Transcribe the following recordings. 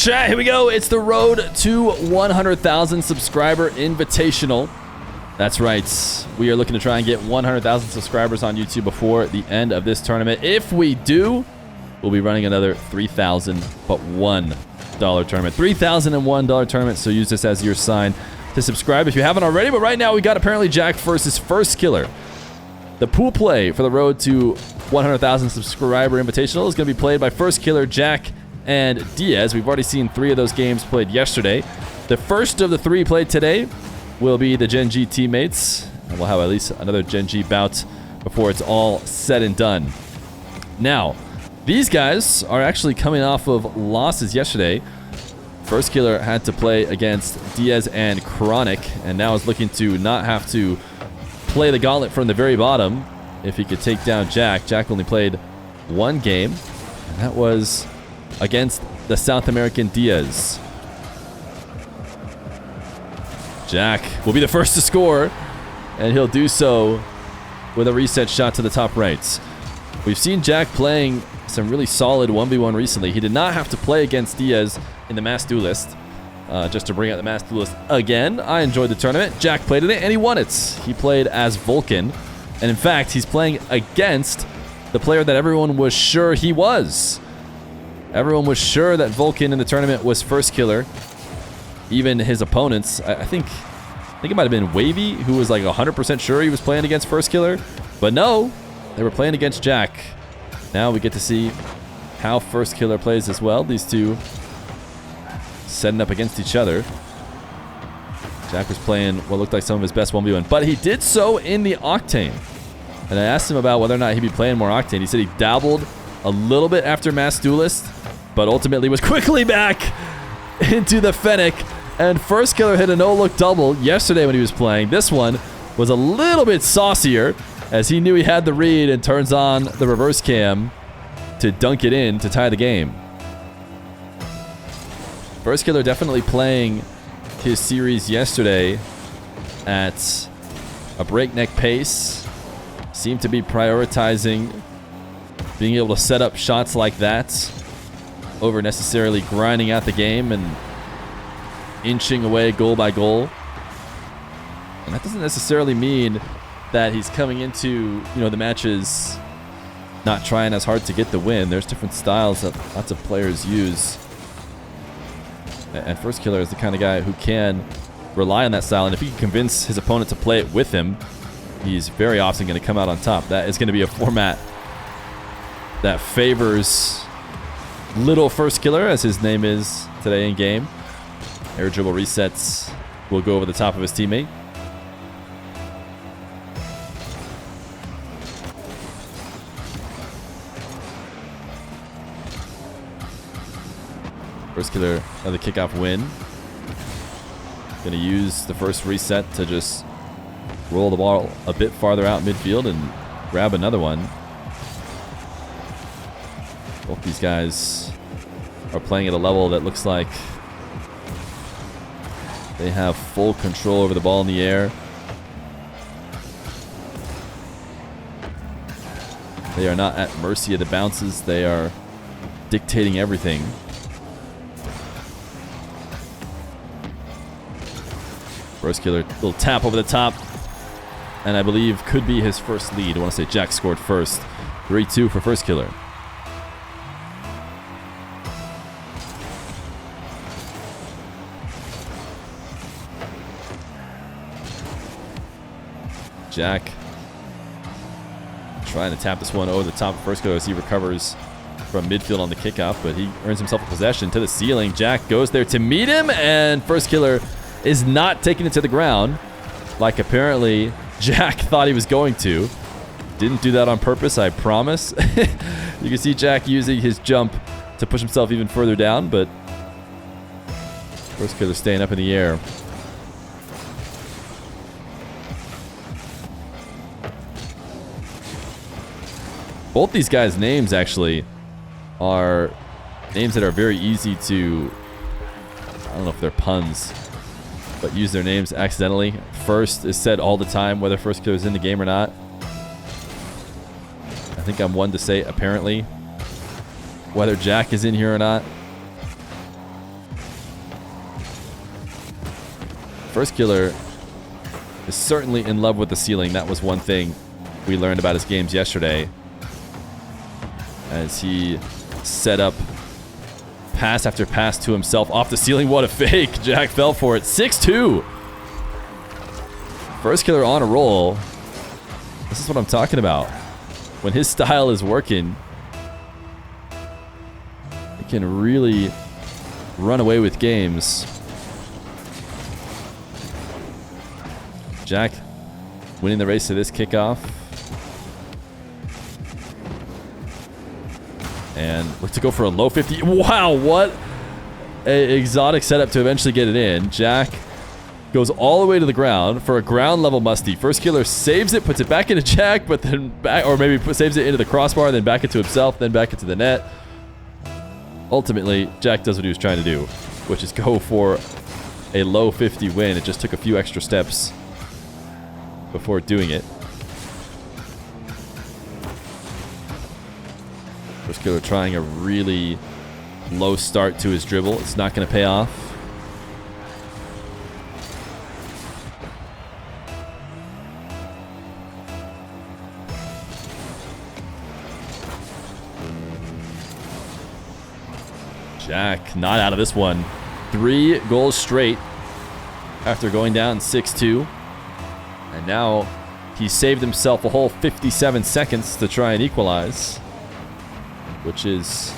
chat, here we go. It's the road to 100,000 subscriber invitational. That's right. We are looking to try and get 100,000 subscribers on YouTube before the end of this tournament. If we do, we'll be running another $3,001 tournament. $3,001 tournament, so use this as your sign to subscribe if you haven't already. But right now, we got ApparentlyJack versus Firstkiller. The pool play for the road to 100,000 subscriber invitational is going to be played by Firstkiller, Jack, and Diaz. We've already seen 3 of those games played yesterday. The first of the 3 played today will be the Gen G teammates, and we'll have at least another Gen G bout before it's all said and done. Now, these guys are actually coming off of losses yesterday. Firstkiller had to play against Diaz and Chronic, and now is looking to not have to play the gauntlet from the very bottom if he could take down Jack. Jack only played 1 game, and that was against the South American Diaz. Jack will be the first to score, and he'll do so with a reset shot to the top right. We've seen Jack playing some really solid 1v1 recently. He did not have to play against Diaz in the Mass Duelist. Just to bring out the Mass Duelist again, I enjoyed the tournament. Jack played in it, and he won it. He played as Vulcan, and in fact, he's playing against the player that everyone was sure he was. Everyone was sure that Vulcan in the tournament was Firstkiller. Even his opponents, I think it might have been Wavy, who was like 100% sure he was playing against Firstkiller. But no, they were playing against Jack. Now we get to see how Firstkiller plays as well. These two setting up against each other. Jack was playing what looked like some of his best 1v1, but he did so in the Octane. And I asked him about whether or not he'd be playing more Octane. He said he dabbled a little bit after Mass Duelist, but ultimately was quickly back into the Fennec. And Firstkiller hit a no-look double yesterday when he was playing. This one was a little bit saucier, as he knew he had the read and turns on the reverse cam to dunk it in to tie the game. Firstkiller definitely playing his series yesterday at a breakneck pace. Seemed to be prioritizing being able to set up shots like that over necessarily grinding out the game and inching away goal by goal. And that doesn't necessarily mean that he's coming into, the matches not trying as hard to get the win. There's different styles that lots of players use. And Firstkiller is the kind of guy who can rely on that style. And if he can convince his opponent to play it with him, he's very often going to come out on top. That is going to be a format that favors Little Firstkiller, as his name is today in game. Air dribble resets will go over the top of his teammate. Firstkiller, another kickoff win. Going to use the first reset to just roll the ball a bit farther out midfield and grab another one. Both these guys are playing at a level that looks like they have full control over the ball in the air. They are not at mercy of the bounces. They are dictating everything. Firstkiller, little tap over the top, and I believe could be his first lead. I want to say Jack scored first. 3-2 for Firstkiller. Jack trying to tap this one over the top of Firstkiller as he recovers from midfield on the kickoff, but he earns himself a possession to the ceiling. Jack goes there to meet him, and Firstkiller is not taking it to the ground like apparently Jack thought he was going to. Didn't do that on purpose, I promise. You can see Jack using his jump to push himself even further down, but Firstkiller staying up in the air. Both these guys' names actually are names that are very easy to, I don't know if they're puns, but use their names accidentally. First is said all the time, whether Firstkiller is in the game or not. I think I'm one to say apparently, whether Jack is in here or not. Firstkiller is certainly in love with the ceiling. That was one thing we learned about his games yesterday, as he set up pass after pass to himself off the ceiling. What a fake. Jack fell for it. 6-2. Firstkiller on a roll. This is what I'm talking about. When his style is working, he can really run away with games. Jack winning the race to this kickoff. And look to go for a low 50. Wow, what an exotic setup to eventually get it in. Jack goes all the way to the ground for a ground level musty. Firstkiller saves it, puts it back into Jack, but then back, or maybe saves it into the crossbar, then back into himself, then back into the net. Ultimately, Jack does what he was trying to do, which is go for a low 50 win. It just took a few extra steps before doing it. Firstkiller trying a really low start to his dribble. It's not going to pay off. Jack not out of this one. 3 goals straight after going down 6-2. And now he saved himself a whole 57 seconds to try and equalize, which is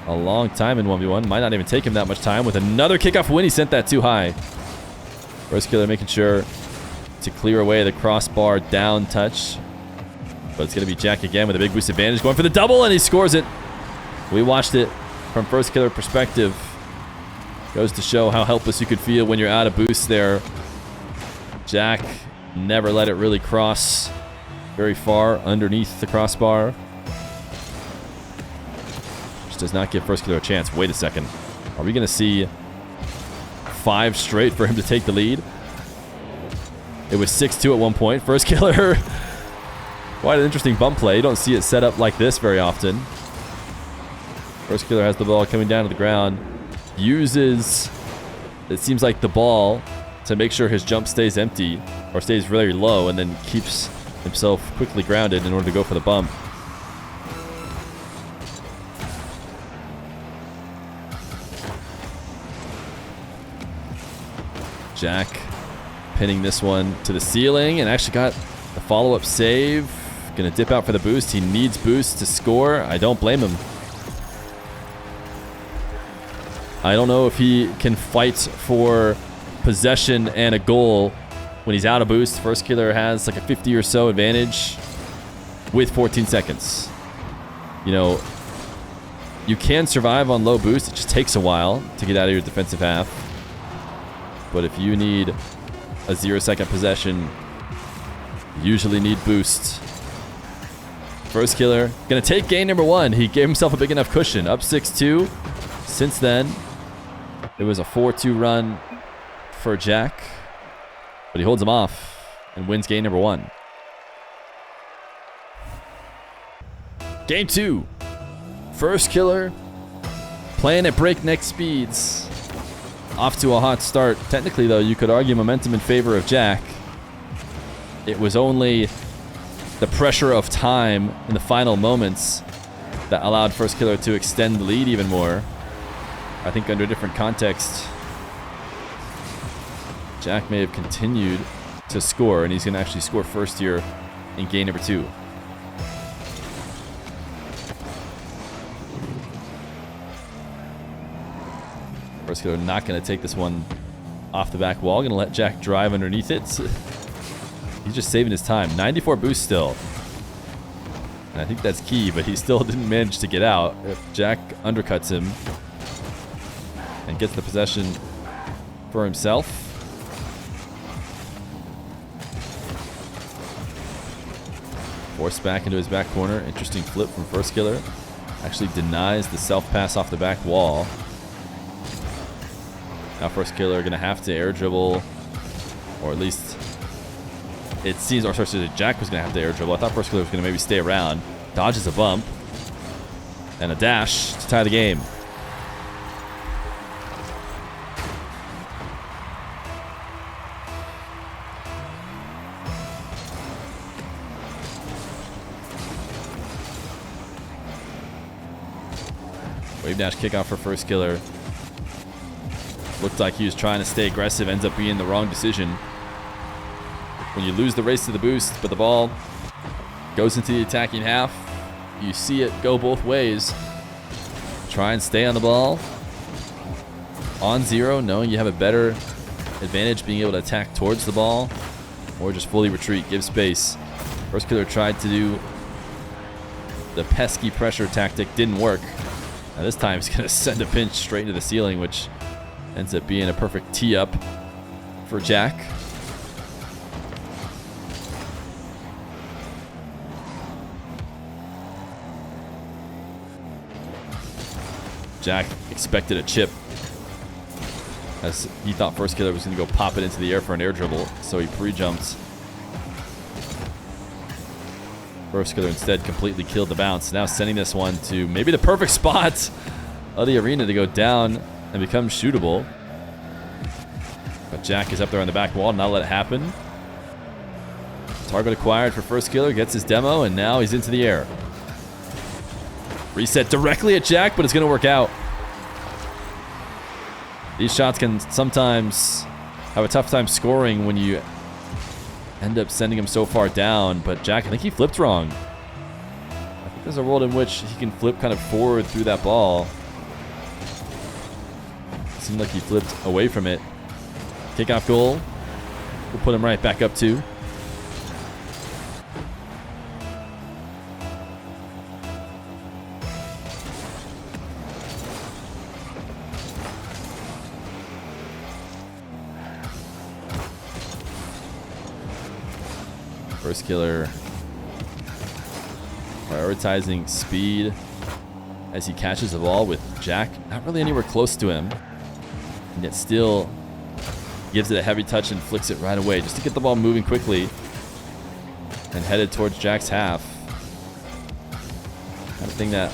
a long time in 1v1. Might not even take him that much time. With another kickoff win, he sent that too high. Firstkiller making sure to clear away the crossbar down touch. But it's going to be Jack again with a big boost advantage. Going for the double, and he scores it. We watched it from Firstkiller perspective. Goes to show how helpless you could feel when you're out of boost there. Jack never let it really cross very far underneath the crossbar. Just does not give Firstkiller a chance. Wait a second. Are we going to see 5 straight for him to take the lead? It was 6-2 at one point. Firstkiller, quite an interesting bump play. You don't see it set up like this very often. Firstkiller has the ball coming down to the ground. Uses, it seems like, the ball to make sure his jump stays empty or stays very low, and then keeps himself quickly grounded in order to go for the bump. Jack pinning this one to the ceiling, and actually got the follow-up save. Gonna dip out for the boost. He needs boost to score. I don't blame him. I don't know if he can fight for possession and a goal when he's out of boost. Firstkiller has like a 50 or so advantage with 14 seconds. You know, you can survive on low boost. It just takes a while to get out of your defensive half. But if you need a 0-second possession, you usually need boost. Firstkiller gonna take game number 1. He gave himself a big enough cushion. Up 6-2. Since then, it was a 4-2 run for Jack, but he holds him off and wins game number 1. Game 2. Firstkiller playing at breakneck speeds. Off to a hot start. Technically, though, you could argue momentum in favor of Jack. It was only the pressure of time in the final moments that allowed Firstkiller to extend the lead even more. I think under a different context, Jack may have continued to score, and he's going to actually score first here in game number 2. Firstkiller not going to take this one off the back wall. Going to let Jack drive underneath it. He's just saving his time. 94 boost still. And I think that's key, but he still didn't manage to get out. If Jack undercuts him and gets the possession for himself. Forced back into his back corner. Interesting flip from Firstkiller. Actually denies the self-pass off the back wall. Now Firstkiller going to have to air dribble, or at least it seems, or sorry, Jack was going to have to air dribble. I thought Firstkiller was going to maybe stay around. Dodges a bump and a dash to tie the game. Wave dash kickoff for Firstkiller. Looked like he was trying to stay aggressive, ends up being the wrong decision. When you lose the race to the boost, but the ball goes into the attacking half, you see it go both ways. Try and stay on the ball. On zero, knowing you have a better advantage being able to attack towards the ball, or just fully retreat, give space. Firstkiller tried to do the pesky pressure tactic, didn't work. Now this time he's going to send a pinch straight into the ceiling, which ends up being a perfect tee up for Jack. Jack expected a chip, as he thought Firstkiller was going to go pop it into the air for an air dribble, so he pre-jumped. Firstkiller instead completely killed the bounce, now sending this one to maybe the perfect spot of the arena to go down and become shootable. But Jack is up there on the back wall, not let it happen. Target acquired for Firstkiller, gets his demo, and now he's into the air. Reset directly at Jack, but it's going to work out. These shots can sometimes have a tough time scoring when you end up sending him so far down, but Jack, I think he flipped wrong. I think there's a world in which he can flip kind of forward through that ball. It seemed like he flipped away from it. Kickoff goal. We'll put him right back up too. Firstkiller prioritizing speed as he catches the ball with Jack not really anywhere close to him, and yet still gives it a heavy touch and flicks it right away just to get the ball moving quickly and headed towards Jack's half. Kind of thing that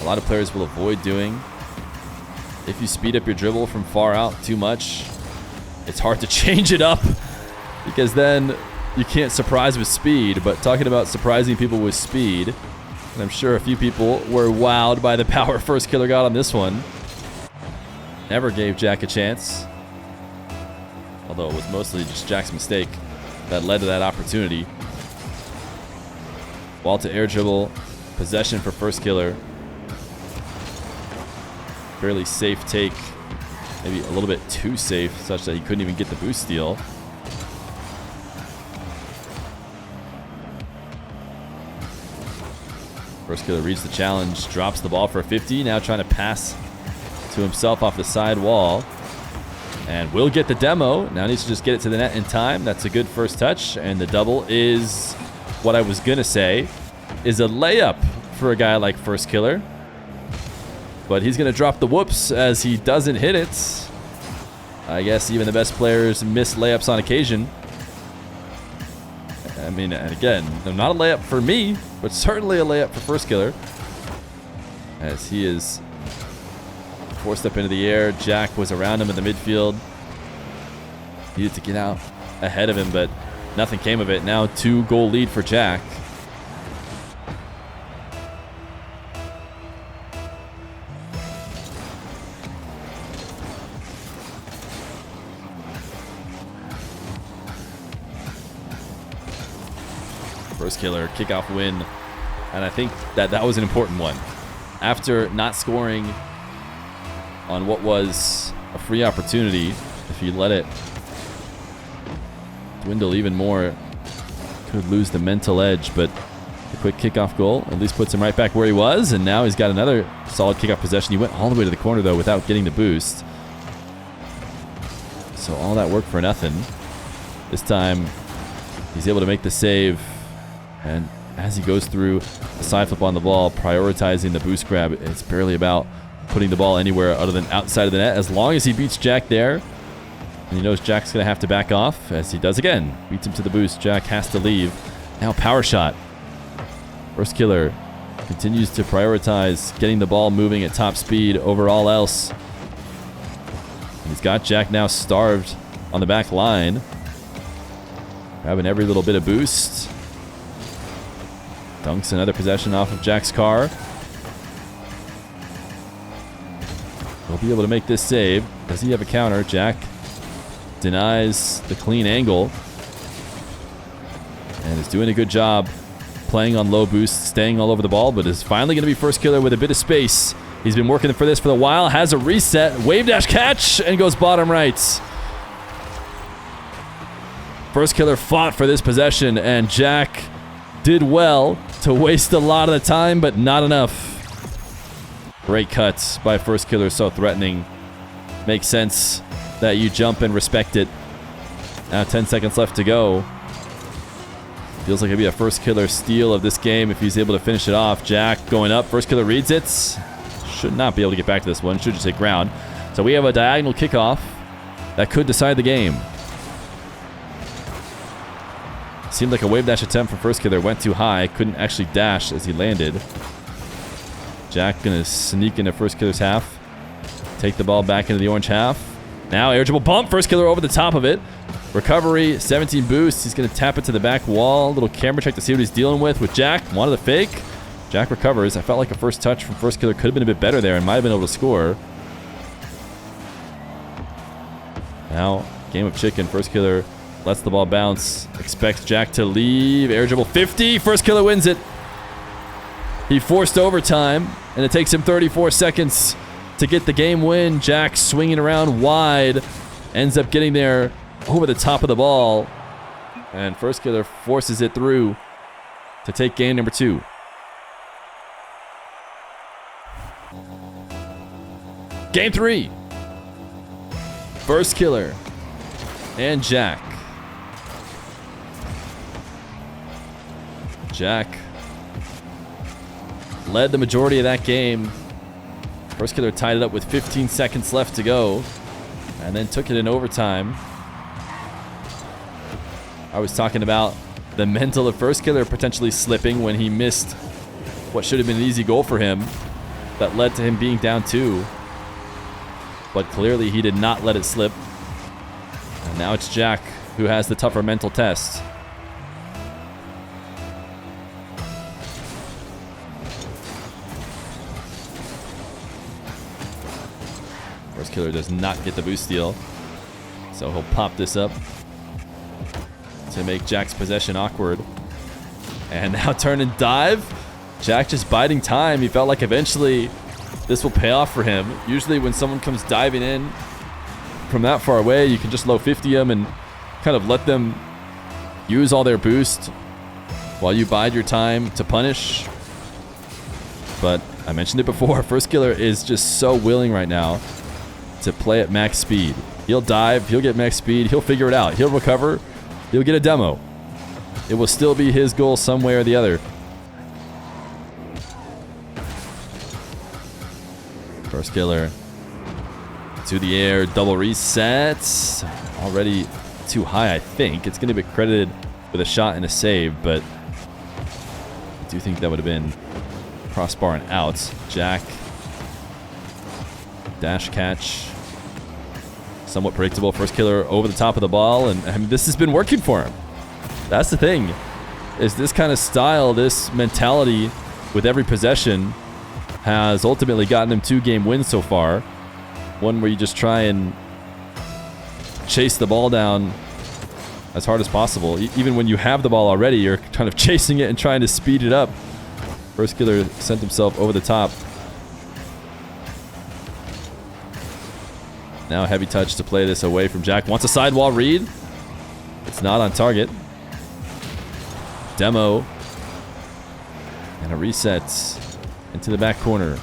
a lot of players will avoid doing. If you speed up your dribble from far out too much, it's hard to change it up, because then you can't surprise with speed. But talking about surprising people with speed, and I'm sure a few people were wowed by the power Firstkiller got on this one. Never gave Jack a chance, although it was mostly just Jack's mistake that led to that opportunity. Ball to air dribble, possession for Firstkiller. Fairly safe take, maybe a little bit too safe, such that he couldn't even get the boost steal. Firstkiller reads the challenge, drops the ball for a 50, now trying to pass to himself off the side wall. And will get the demo. Now needs to just get it to the net in time. That's a good first touch. And the double is what I was going to say is a layup for a guy like Firstkiller. But he's going to drop the whoops as he doesn't hit it. I guess even the best players miss layups on occasion. I mean, and again, they're not a layup for me, but certainly a layup for Firstkiller, as he is forced up into the air. Jack was around him in the midfield. Needed to get out ahead of him, but nothing came of it. Now 2-goal lead for Jack. Firstkiller kickoff win, and I think that was an important one. After not scoring on what was a free opportunity, if you let it dwindle even more, could lose the mental edge, but the quick kickoff goal at least puts him right back where he was, and now he's got another solid kickoff possession. He went all the way to the corner, though, without getting the boost. So all that work for nothing. This time, he's able to make the save. And as he goes through the side flip on the ball, prioritizing the boost grab, it's barely about putting the ball anywhere other than outside of the net. As long as he beats Jack there, and he knows Jack's going to have to back off, as he does again. Beats him to the boost. Jack has to leave. Now power shot. Firstkiller continues to prioritize getting the ball moving at top speed over all else. And he's got Jack now starved on the back line, grabbing every little bit of boost. Dunks another possession off of Jack's car. He'll be able to make this save. Does he have a counter? Jack denies the clean angle. And is doing a good job playing on low boost, staying all over the ball, but is finally going to be Firstkiller with a bit of space. He's been working for this for a while, has a reset, wave dash catch, and goes bottom right. Firstkiller fought for this possession, and Jack did well to waste a lot of the time, but not enough. Great cuts by Firstkiller, so threatening. Makes sense that you jump and respect it. Now 10 seconds left to go. Feels like it'd be a Firstkiller steal of this game if he's able to finish it off. Jack going up. Firstkiller reads it. Should not be able to get back to this one. Should just hit ground. So we have a diagonal kickoff that could decide the game. Seemed like a wave dash attempt from Firstkiller. Went too high. Couldn't actually dash as he landed. Jack gonna sneak into Firstkiller's half. Take the ball back into the orange half. Now air dribble bump. Firstkiller over the top of it. Recovery, 17 boost. He's going to tap it to the back wall. Little camera check to see what he's dealing with Jack. Wanted the fake. Jack recovers. I felt like a first touch from Firstkiller could have been a bit better there and might have been able to score. Now, game of chicken. Firstkiller lets the ball bounce. Expects Jack to leave. Air dribble 50. Firstkiller wins it. He forced overtime, and it takes him 34 seconds to get the game win. Jack swinging around wide. Ends up getting there over the top of the ball, and Firstkiller forces it through to take game number 2. Game 3. Firstkiller and Jack. Jack led the majority of that game. Firstkiller tied it up with 15 seconds left to go, and then took it in overtime. I was talking about the mental of Firstkiller potentially slipping when he missed what should have been an easy goal for him that led to him being down 2. But clearly he did not let it slip. And now it's Jack who has the tougher mental test. Firstkiller does not get the boost steal, so he'll pop this up to make Jack's possession awkward. And now turn and dive. Jack just biding time. He felt like eventually this will pay off for him. Usually when someone comes diving in from that far away, you can just low 50 them and kind of let them use all their boost while you bide your time to punish. But I mentioned it before, Firstkiller is just so willing right now to play at max speed. He'll dive, he'll get max speed, he'll figure it out, he'll recover, he'll get a demo. It will still be his goal some way or the other. Firstkiller to the air, double reset. Already too high, I think. It's going to be credited with a shot and a save, but I do think that would have been crossbar and out. Jack, dash catch. Somewhat predictable. Firstkiller over the top of the ball, and I mean, this has been working for him. That's the thing, is this kind of style, this mentality with every possession has ultimately gotten him 2 game wins so far. One where you just try and chase the ball down as hard as possible. Even when you have the ball already, you're kind of chasing it and trying to speed it up. Firstkiller sent himself over the top. Now a heavy touch to play this away from Jack. Wants a sidewall read. It's not on target. Demo. And a reset into the back corner.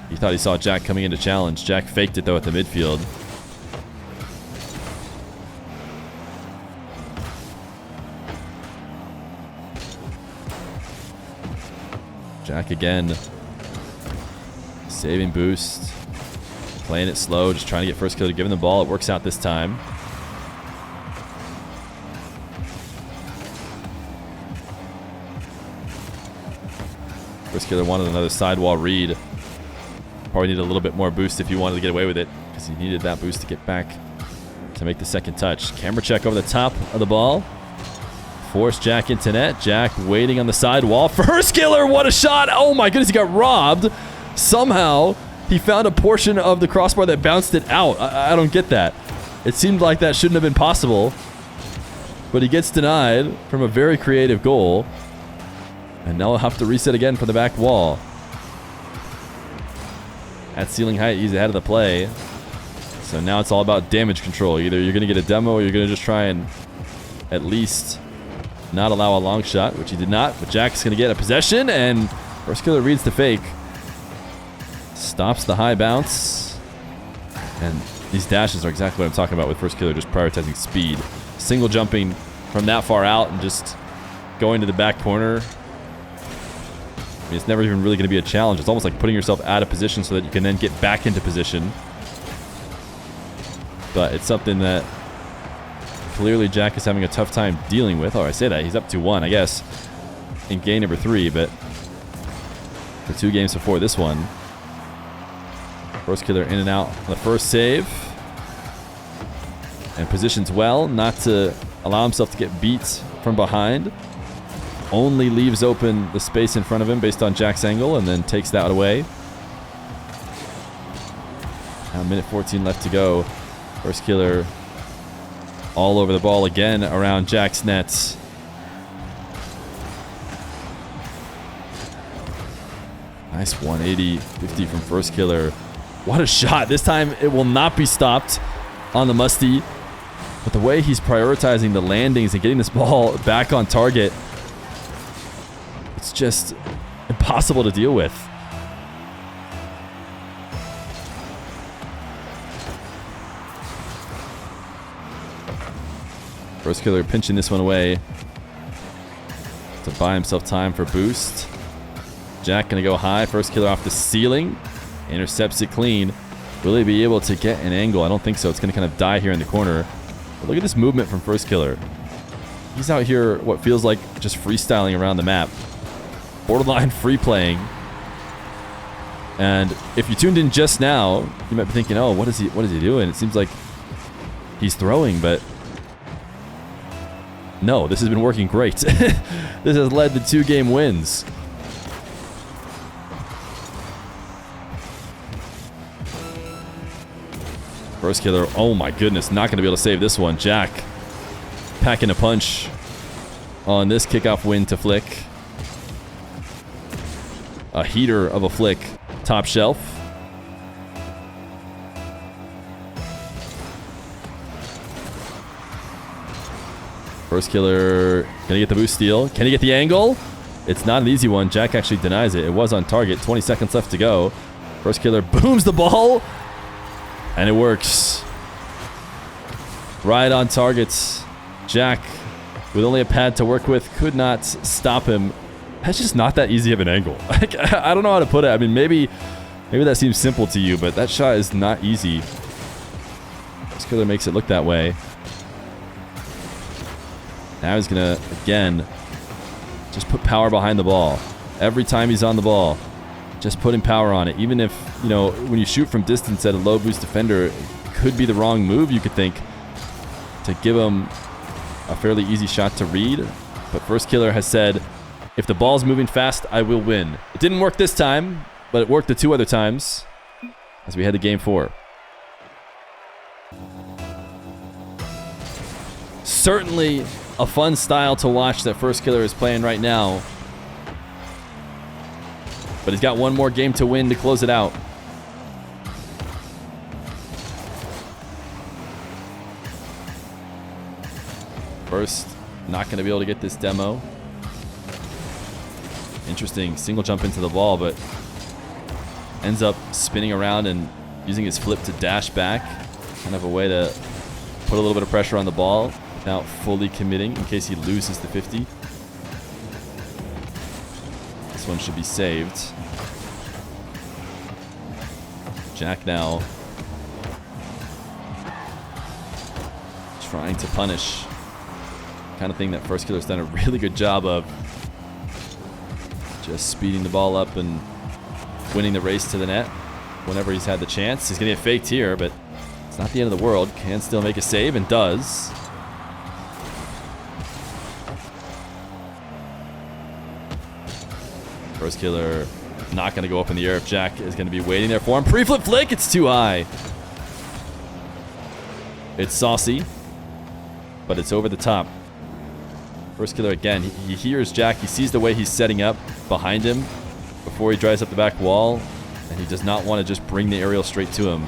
He thought he saw Jack coming in to challenge. Jack faked it though at the midfield. Jack again. Saving boost. Playing it slow, just trying to get Firstkiller to give him the ball. It works out this time. Firstkiller wanted another sidewall read. Probably needed a little bit more boost if you wanted to get away with it, because he needed that boost to get back to make the second touch. Camera check over the top of the ball. Force Jack into net. Jack waiting on the sidewall. Firstkiller, what a shot! Oh my goodness, he got robbed. Somehow, He found a portion of the crossbar that bounced it out. I don't get that. It seemed like that shouldn't have been possible. But he gets denied from a very creative goal. And now he'll have to reset again for the back wall. At ceiling height, he's ahead of the play. So now it's all about damage control. Either you're going to get a demo or you're going to just try and at least not allow a long shot, which he did not. But Jack's going to get a possession, and Firstkiller reads the fake. Stops the high bounce. And these dashes are exactly what I'm talking about with Firstkiller, just prioritizing speed. Single jumping from that far out and just going to the back corner. I mean, it's never even really going to be a challenge. It's almost like putting yourself out of position so that you can then get back into position. But it's something that clearly Jack is having a tough time dealing with. Oh, I say that. He's up 2-1, I guess, in game number 3. But for 2 games before this one, Firstkiller in and out on the first save. And positions well, not to allow himself to get beat from behind. Only leaves open the space in front of him based on Jack's angle and then takes that away. Now, minute 14 left to go. Firstkiller all over the ball again around Jack's nets. Nice 180-50 from Firstkiller. What a shot. This time it will not be stopped on the musty. But the way he's prioritizing the landings and getting this ball back on target, it's just impossible to deal with. Firstkiller pinching this one away to buy himself time for boost. Jack gonna go high. Firstkiller off the ceiling. Intercepts it clean. Will he be able to get an angle? I don't think so. It's gonna kind of die here in the corner. But look at this movement from Firstkiller. He's out here what feels like just freestyling around the map. Borderline free playing. And if you tuned in just now, you might be thinking, oh, what is he doing? It seems like he's throwing, but no, this has been working great. This has led to 2 game wins. Firstkiller, oh my goodness, not going to be able to save this one. Jack packing a punch on this kickoff win to Flick. A heater of a Flick, top shelf. Firstkiller gonna get the boost steal. Can he get the angle? It's not an easy one. Jack actually denies it. It was on target. 20 seconds left to go. Firstkiller booms the ball. And it works. Right on target. Jack, with only a pad to work with, could not stop him. That's just not that easy of an angle. I don't know how to put it. I mean, maybe that seems simple to you, but that shot is not easy. Firstkiller makes it look that way. Now he's going to, again, just put power behind the ball. Every time he's on the ball, just putting power on it. Even if, you know, when you shoot from distance at a low boost defender, it could be the wrong move, you could think, to give him a fairly easy shot to read. But Firstkiller has said, if the ball's moving fast, I will win. It didn't work this time, but it worked the 2 other times as we head to game 4. Certainly a fun style to watch that Firstkiller is playing right now. But he's got one more game to win to close it out. First, not going to be able to get this demo. Interesting single jump into the ball, but ends up spinning around and using his flip to dash back. Kind of a way to put a little bit of pressure on the ball without fully committing in case he loses the 50. This one should be saved. Jack now trying to punish. Kind of thing that Firstkiller's done a really good job of. Just speeding the ball up and winning the race to the net whenever he's had the chance. He's going to get faked here, but it's not the end of the world. Can still make a save and does. Firstkiller not going to go up in the air if Jack is going to be waiting there for him. Pre-flip flick, it's too high. It's saucy, but it's over the top. Firstkiller again, he hears Jack. He sees the way he's setting up behind him before he drives up the back wall, and he does not want to just bring the aerial straight to him.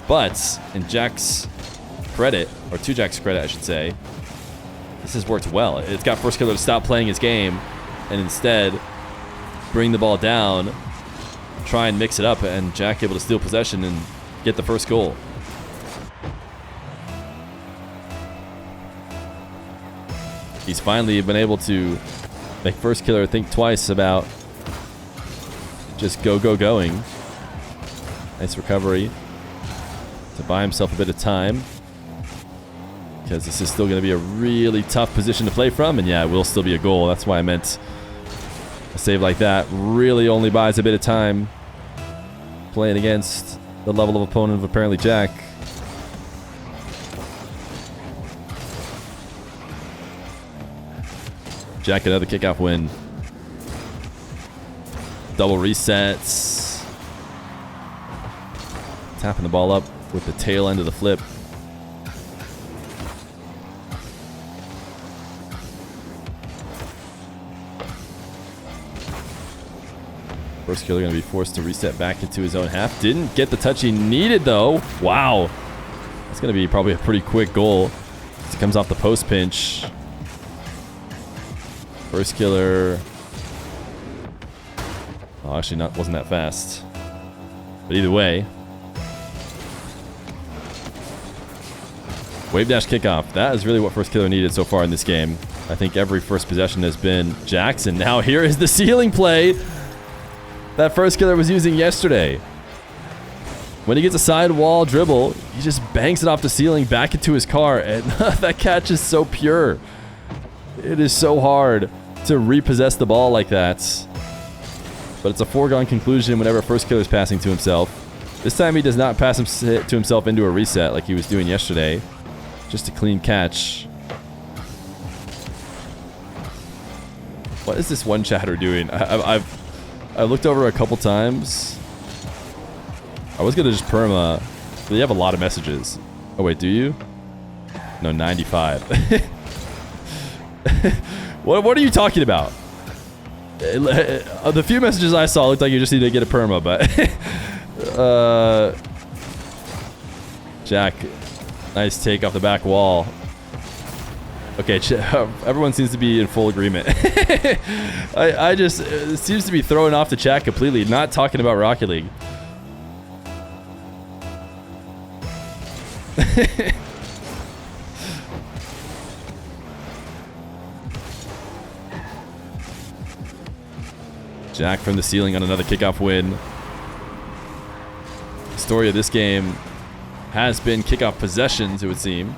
But in Jack's credit, or to Jack's credit, I should say, this has worked well. It's got Firstkiller to stop playing his game and instead bring the ball down, try and mix it up, and Jack able to steal possession and get the first goal. He's finally been able to make Firstkiller think twice about just going. Nice recovery to buy himself a bit of time, because this is still going to be a really tough position to play from, and yeah, it will still be a goal. That's why I meant a save like that really only buys a bit of time playing against the level of opponent of ApparentlyJack. Jack, another kickoff win. Double resets. Tapping the ball up with the tail end of the flip. Firstkiller going to be forced to reset back into his own half. Didn't get the touch he needed, though. Wow. That's going to be probably a pretty quick goal. As it comes off the post pinch. Firstkiller. Oh, actually, wasn't that fast. But either way. Wave dash kickoff. That is really what Firstkiller needed so far in this game. I think every first possession has been Jackson. Now here is the ceiling play that Firstkiller was using yesterday. When he gets a sidewall dribble, he just bangs it off the ceiling back into his car, and that catch is so pure. It is so hard to repossess the ball like that. But it's a foregone conclusion whenever Firstkiller is passing to himself. This time he does not pass to himself into a reset like he was doing yesterday. Just a clean catch. What is this one chatter doing? I looked over a couple times. I was gonna just perma. But you have a lot of messages. Oh wait, do you? No, 95. What are you talking about? The few messages I saw looked like you just need to get a perma, but Jack, nice take off the back wall. Okay, everyone seems to be in full agreement. I just, it seems to be throwing off the chat completely, not talking about Rocket League. Jack from the ceiling on another kickoff win. The story of this game has been kickoff possessions, it would seem.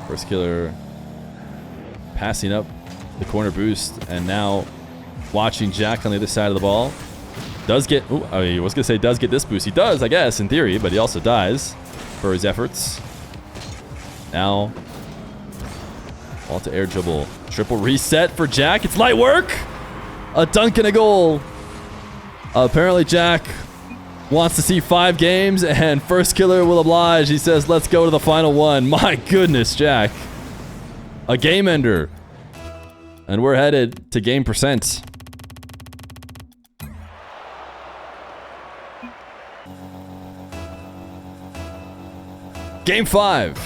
Firstkiller passing up the corner boost, and now watching Jack on the other side of the ball. Does get, I was going to say does get this boost. He does, I guess, in theory, but he also dies for his efforts. Now, ball to air dribble. Triple reset for Jack. It's light work. A dunk and a goal. ApparentlyJack wants to see 5 games, and Firstkiller will oblige. He says, let's go to the final one. My goodness, Jack. A game ender. And we're headed to game percent. Game 5.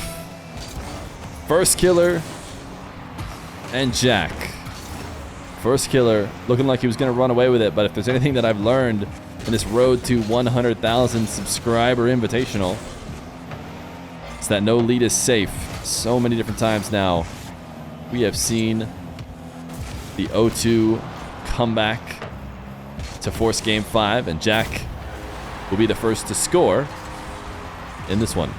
Firstkiller and Jack. Firstkiller looking like he was going to run away with it, but if there's anything that I've learned in this road to 100,000 subscriber invitational, it's that no lead is safe. So many different times now we have seen the 0-2 comeback to force game 5, and Jack will be the first to score in this one.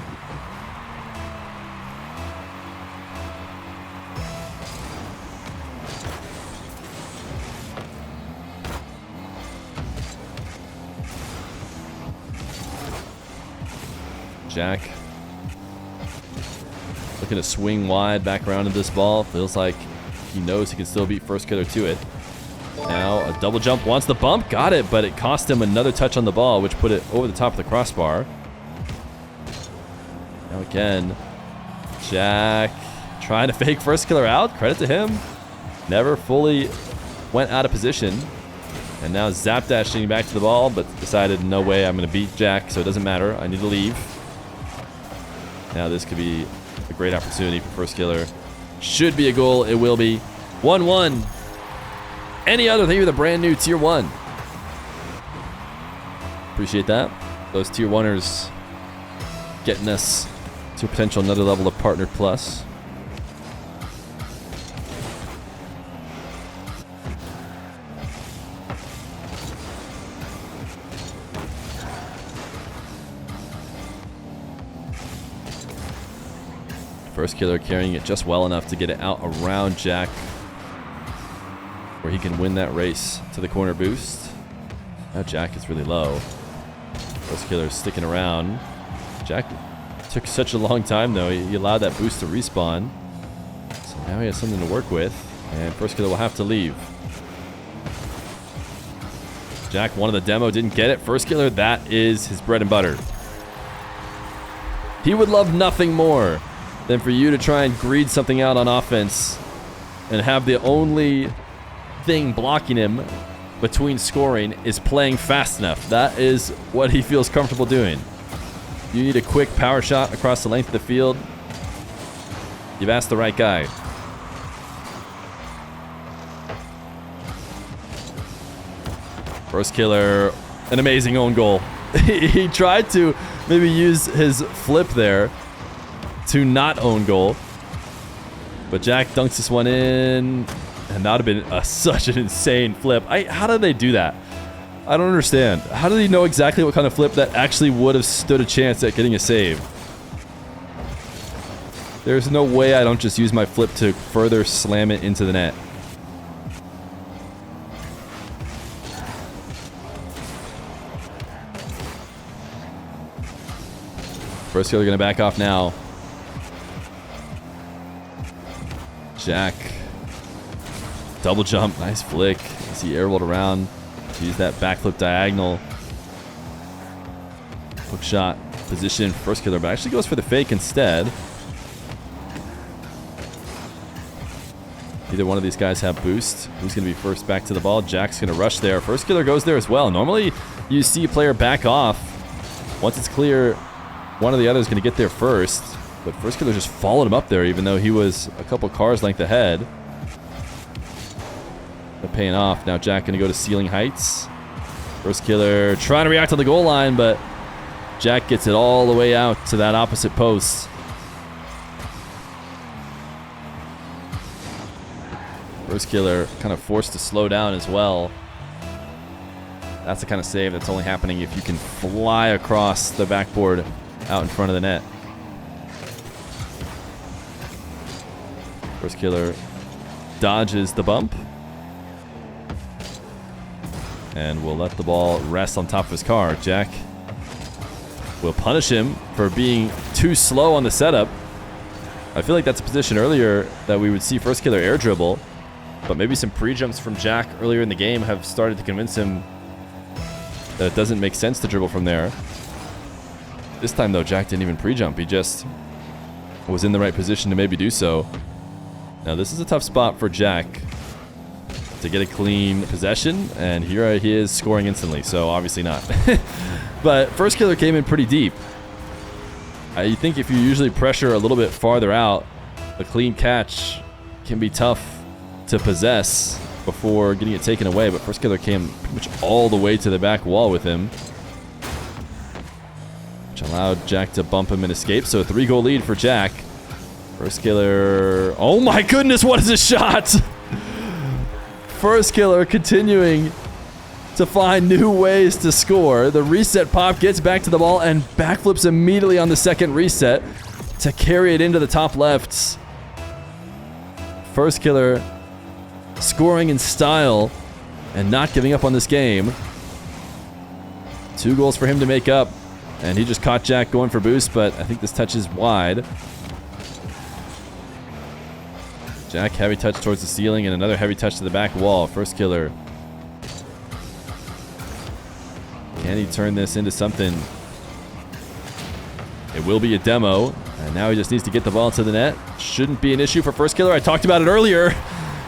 Jack looking to swing wide back around in this ball. Feels like he knows he can still beat Firstkiller to it. Now a double jump, wants the bump, got it, but it cost him another touch on the ball, which put it over the top of the crossbar. Now again, Jack trying to fake Firstkiller out. Credit to him. Never fully went out of position. And now zap dashing back to the ball, but decided no way, I'm going to beat Jack, so it doesn't matter. I need to leave. Now this could be a great opportunity for Firstkiller. Should be a goal. It will be. 1-1. Any other, thank you for the brand new Tier 1. Appreciate that. Those Tier 1ers getting us to a potential another level of Partner Plus. Firstkiller carrying it just well enough to get it out around Jack, where he can win that race to the corner boost. Now Jack is really low. Firstkiller sticking around. Jack took such a long time though. He allowed that boost to respawn. So now he has something to work with. And Firstkiller will have to leave. Jack wanted the demo, didn't get it. Firstkiller, that is his bread and butter. He would love nothing more than for you to try and greed something out on offense and have the only thing blocking him between scoring is playing fast enough. That is what he feels comfortable doing. You need a quick power shot across the length of the field. You've asked the right guy. Firstkiller, an amazing own goal. He tried to maybe use his flip there to not own goal, but Jack dunks this one in, and that would have been such an insane flip. How did they do that? I don't understand. How did he know exactly what kind of flip that actually would have stood a chance at getting a save? There's no way I don't just use my flip to further slam it into the net. Firstkiller gonna back off now. Jack. Double jump. Nice flick. As he air rolled around. Use that backflip diagonal. Hook shot position. Firstkiller, but actually goes for the fake instead. Either one of these guys have boost. Who's going to be first back to the ball? Jack's going to rush there. Firstkiller goes there as well. Normally, you see a player back off. Once it's clear, one or the other is going to get there first. But Firstkiller just followed him up there, even though he was a couple cars length ahead. But paying off. Now Jack going to go to ceiling heights. Firstkiller trying to react to the goal line, but Jack gets it all the way out to that opposite post. Firstkiller kind of forced to slow down as well. That's the kind of save that's only happening if you can fly across the backboard out in front of the net. Firstkiller dodges the bump and will let the ball rest on top of his car. Jack will punish him for being too slow on the setup. I feel like that's a position earlier that we would see Firstkiller air dribble, but maybe some pre-jumps from Jack earlier in the game have started to convince him that it doesn't make sense to dribble from there. This time though, Jack didn't even pre-jump. He just was in the right position to maybe do so. Now this is a tough spot for Jack to get a clean possession, and here he is scoring instantly, so obviously not. But Firstkiller came in pretty deep. You think if you usually pressure a little bit farther out, a clean catch can be tough to possess before getting it taken away, but Firstkiller came pretty much all the way to the back wall with him, which allowed Jack to bump him and escape. So a 3-goal lead for Jack. Firstkiller, oh my goodness, what is this shot? Firstkiller continuing to find new ways to score. The reset pop gets back to the ball and backflips immediately on the second reset to carry it into the top left. Firstkiller scoring in style and not giving up on this game. 2 goals for him to make up, And he just caught Jack going for boost, but I think this touch is wide. Jack, heavy touch towards the ceiling and another heavy touch to the back wall. Firstkiller. Can he turn this into something? It will be a demo. And now he just needs to get the ball to the net. Shouldn't be an issue for Firstkiller. I talked about it earlier.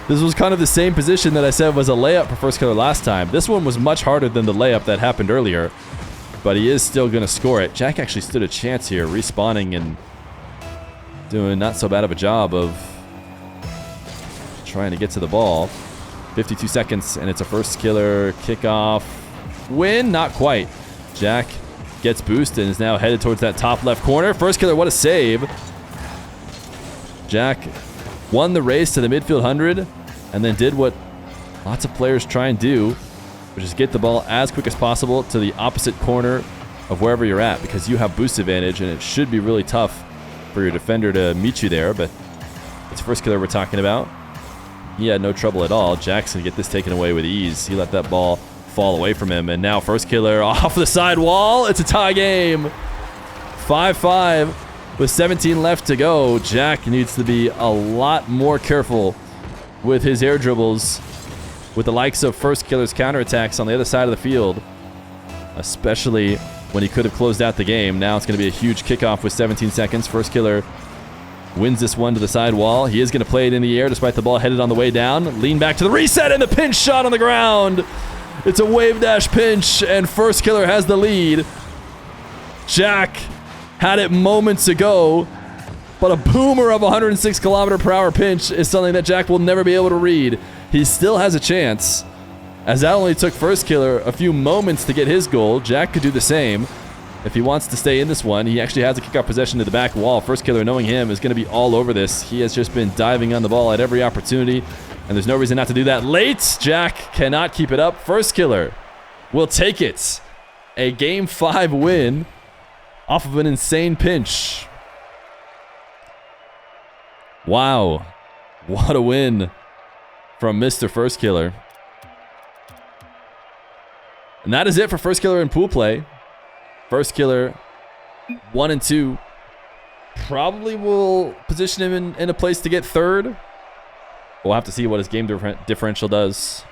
This was kind of the same position that I said was a layup for Firstkiller last time. This one was much harder than the layup that happened earlier. But he is still going to score it. Jack actually stood a chance here, respawning and doing not so bad of a job of trying to get to the ball. 52 seconds, and it's a Firstkiller kickoff win. Not quite. Jack gets boosted and is now headed towards that top left corner. Firstkiller, what a save. Jack won the race to the midfield 100 and then did what lots of players try and do, which is get the ball as quick as possible to the opposite corner of wherever you're at, because you have boost advantage and it should be really tough for your defender to meet you there. But it's Firstkiller we're talking about. He had no trouble at all. Jack's gonna get this taken away with ease. He let that ball fall away from him, and now Firstkiller off the side wall. It's a tie game. 5-5 with 17 left to go. Jack needs to be a lot more careful with his air dribbles, with the likes of Firstkiller's counterattacks on the other side of the field, especially when he could have closed out the game. Now it's going to be a huge kickoff with 17 seconds. Firstkiller wins this one to the side wall. He is going to play it in the air despite the ball headed on the way down. Lean back to the reset and the pinch shot on the ground. It's a wave dash pinch and Firstkiller has the lead. Jack had it moments ago, but a boomer of 106 km/h pinch is something that Jack will never be able to read. He still has a chance, as that only took Firstkiller a few moments to get his goal. Jack could do the same if he wants to stay in this one. He actually has a kickoff possession to the back wall. Firstkiller, knowing him, is going to be all over this. He has just been diving on the ball at every opportunity, and there's no reason not to do that. Late, Jack cannot keep it up. Firstkiller will take it. A Game 5 win off of an insane pinch. Wow. What a win from Mr. Firstkiller. And that is it for Firstkiller in pool play. Firstkiller 1 and 2. Probably will position him in a place to get third. We'll have to see what his game differential does.